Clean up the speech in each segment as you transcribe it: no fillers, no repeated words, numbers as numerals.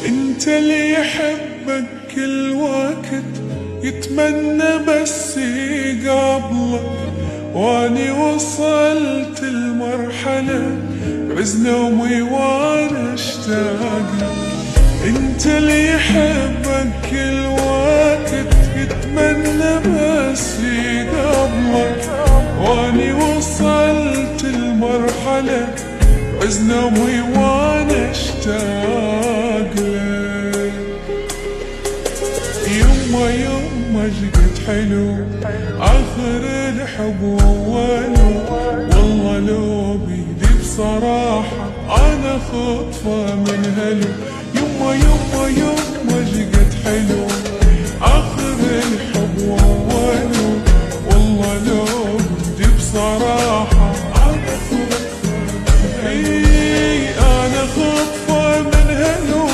انت اللي يحبك كل وقت، يتمنى بس يقابلك، واني وصلت المرحلة بعز نومي وانا اشتاق لك. انت اللي يحبك كل وقت، يتمنى بس يقابلك، واني وصلت المرحلة بعز نومي وانا اشتاق لك. يما شقد حلو اخر الحب وولو، والله لو بيدي بصراحة انا خطفة من هلو. يما شقد حلو اخر الحب وولو، والله لو بيدي بصراحة انا خطفة من هلو. انا خطفة من هلو،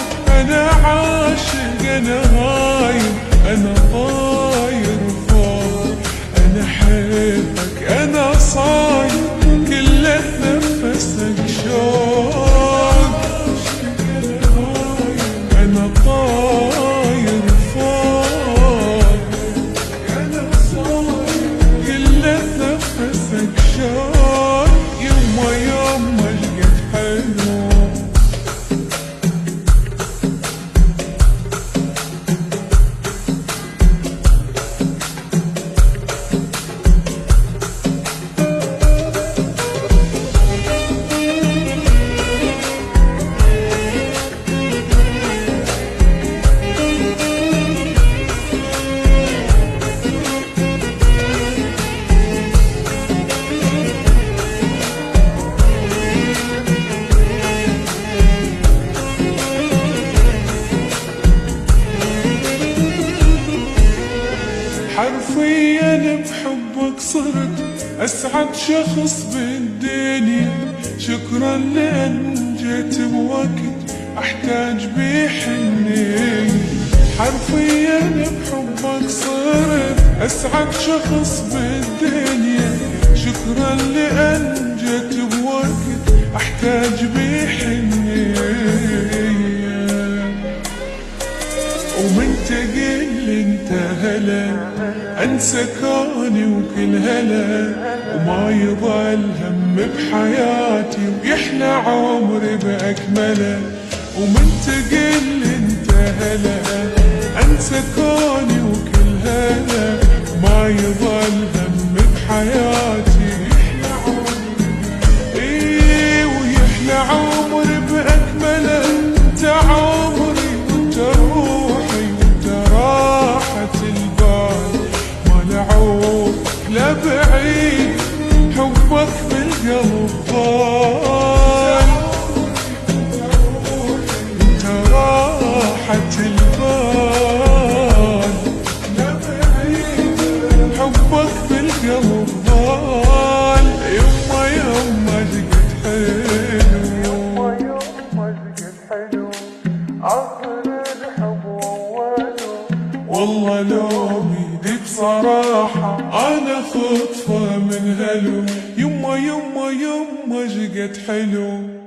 انا عاشق، انا هايم، انا طاير فوق، انا حبك، انا صاير، كل نفسك شوق، انا طاير فوق، انا صاير، كل نفسك شوق. يما شقد حلو. حرفيا بحبك صرت أسعد شخص بالدنيا، شكرا لأن جيت بوقت أحتاج بيه حنية. حرفيا بحبك صرت أسعد شخص بالدنيا، شكرا لأن جيت بوقت أحتاج بيه حنية. ومن تقل انت هلا انسى كوني وكل هلا، وما يضل هم بحياتي ويحلى عمري باكمله. ومن تقل انت هلا انسى كوني وكل هلا، وما يضل هم بحياتي ويحلى عمري، ويحلى عمري باكمله. انت عمري وانت روحي وانت راحة البال، ما لعوفك لا بعيد، حبك بالقلب ضال. انت راحة البال لا بعيد، حبك بالقلب ضال. يما شقد حلو، يما شقد حلو آخر الحب وولو، والله لو بيدي بصراحة أنا خطفة من هلو. يما شقد حلو.